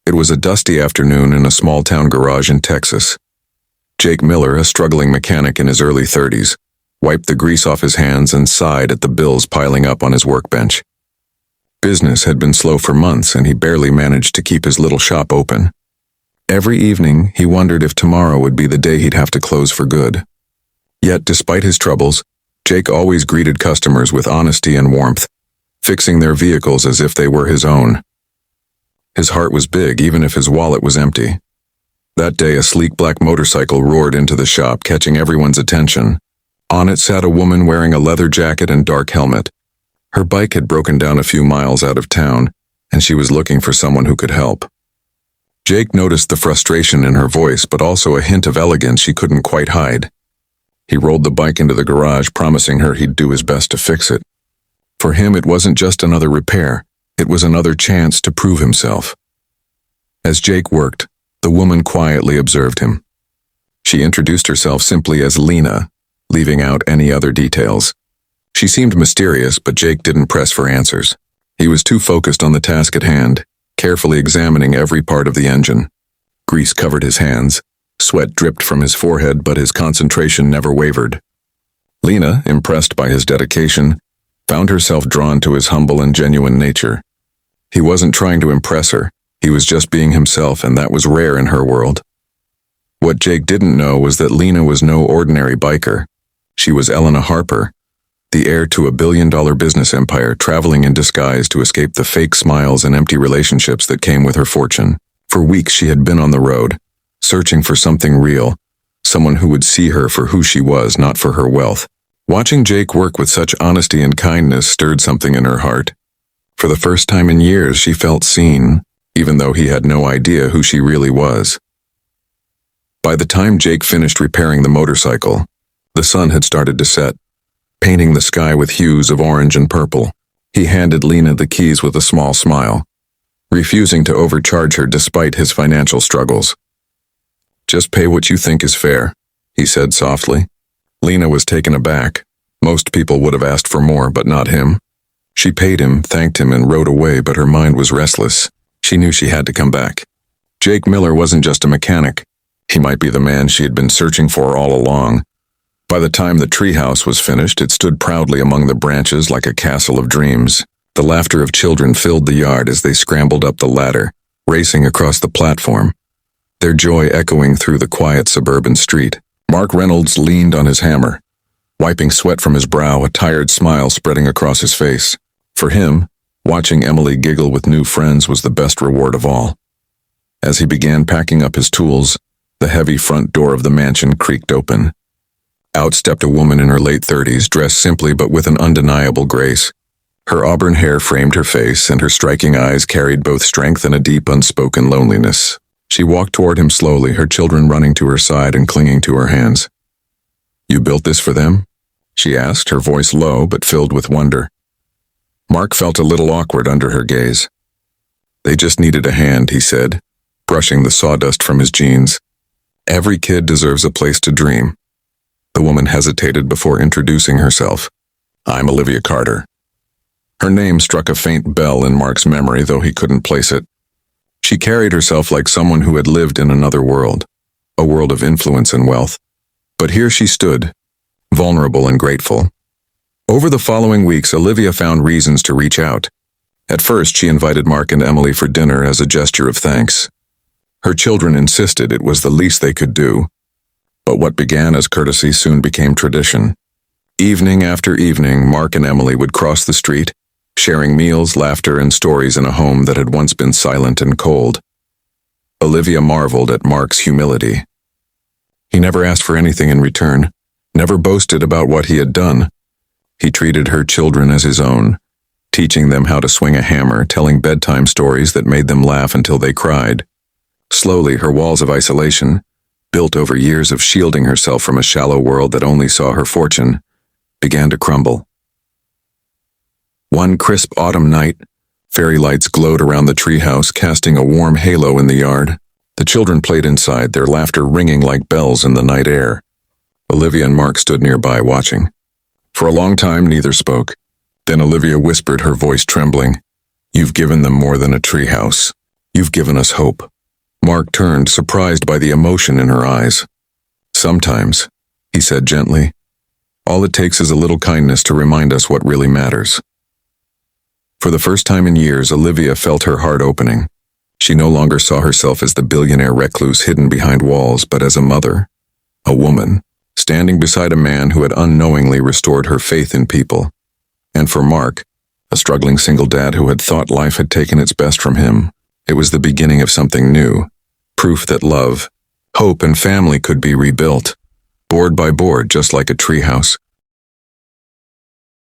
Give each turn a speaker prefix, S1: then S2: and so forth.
S1: It was a dusty afternoon in a small-town garage in Texas. Jake Miller, a struggling mechanic in his early 30s, wiped the grease off his hands and sighed at the bills piling up on his workbench. Business had been slow for months, and he barely managed to keep his little shop open. Every evening, he wondered if tomorrow would be the day he'd have to close for good. Yet, despite his troubles, Jake always greeted customers with honesty and warmth, fixing their vehicles as if they were his own. His heart was big, even if his wallet was empty. That day, a sleek black motorcycle roared into the shop, catching everyone's attention. On it sat a woman wearing a leather jacket and dark helmet. Her bike had broken down a few miles out of town, and she was looking for someone who could help. Jake noticed the frustration in her voice, but also a hint of elegance she couldn't quite hide. He rolled the bike into the garage, promising her he'd do his best to fix it. For him, it wasn't just another repair. It was another chance to prove himself. As Jake worked, the woman quietly observed him. She introduced herself simply as Lena, leaving out any other details. She seemed mysterious, but Jake didn't press for answers. He was too focused on the task at hand, carefully examining every part of the engine. Grease covered his hands, sweat dripped from his forehead, but his concentration never wavered. Lena, impressed by his dedication, found herself drawn to his humble and genuine nature. He wasn't trying to impress her. He was just being himself, and that was rare in her world. What Jake didn't know was that Lena was no ordinary biker. She was Elena Harper, the heir to a billion-dollar business empire, traveling in disguise to escape the fake smiles and empty relationships that came with her fortune. For weeks she had been on the road, searching for something real, someone who would see her for who she was, not for her wealth. Watching Jake work with such honesty and kindness stirred something in her heart. For the first time in years, she felt seen, even though he had no idea who she really was. By the time Jake finished repairing the motorcycle, the sun had started to set, painting the sky with hues of orange and purple. He handed Lena the keys with a small smile, refusing to overcharge her despite his financial struggles. "Just pay what you think is fair," he said softly. Lena was taken aback. Most people would have asked for more, but not him. She paid him, thanked him, and rode away, but her mind was restless. She knew she had to come back. Jake Miller wasn't just a mechanic. He might be the man she had been searching for all along. By the time the treehouse was finished, it stood proudly among the branches like a castle of dreams. The laughter of children filled the yard as they scrambled up the ladder, racing across the platform, their joy echoing through the quiet suburban street. Mark Reynolds leaned on his hammer, wiping sweat from his brow, a tired smile spreading across his face. For him, watching Emily giggle with new friends was the best reward of all. As he began packing up his tools, the heavy front door of the mansion creaked open. Out stepped a woman in her late 30s, dressed simply but with an undeniable grace. Her auburn hair framed her face, and her striking eyes carried both strength and a deep, unspoken loneliness. She walked toward him slowly, her children running to her side and clinging to her hands. "You built this for them?" she asked, her voice low but filled with wonder. Mark felt a little awkward under her gaze. "They just needed a hand," he said, brushing the sawdust from his jeans. "Every kid deserves a place to dream." The woman hesitated before introducing herself. "I'm Olivia Carter." Her name struck a faint bell in Mark's memory, though he couldn't place it. She carried herself like someone who had lived in another world, a world of influence and wealth. But here she stood, vulnerable and grateful. Over the following weeks, Olivia found reasons to reach out. At first, she invited Mark and Emily for dinner as a gesture of thanks. Her children insisted it was the least they could do. But what began as courtesy soon became tradition. Evening after evening, Mark and Emily would cross the street, sharing meals, laughter, and stories in a home that had once been silent and cold. Olivia marveled at Mark's humility. He never asked for anything in return, never boasted about what he had done. He treated her children as his own, teaching them how to swing a hammer, telling bedtime stories that made them laugh until they cried. Slowly, her walls of isolation, built over years of shielding herself from a shallow world that only saw her fortune, began to crumble. One crisp autumn night, fairy lights glowed around the treehouse, casting a warm halo in the yard. The children played inside, their laughter ringing like bells in the night air. Olivia and Mark stood nearby, watching. For a long time, neither spoke. Then Olivia whispered, her voice trembling, "You've given them more than a treehouse. You've given us hope." Mark turned, surprised by the emotion in her eyes. "Sometimes," he said gently. "All it takes is a little kindness to remind us what really matters." For the first time in years, Olivia felt her heart opening. She no longer saw herself as the billionaire recluse hidden behind walls, but as a mother, a woman, standing beside a man who had unknowingly restored her faith in people. And for Mark, a struggling single dad who had thought life had taken its best from him, it was the beginning of something new, proof that love, hope, and family could be rebuilt, board by board, just like a treehouse.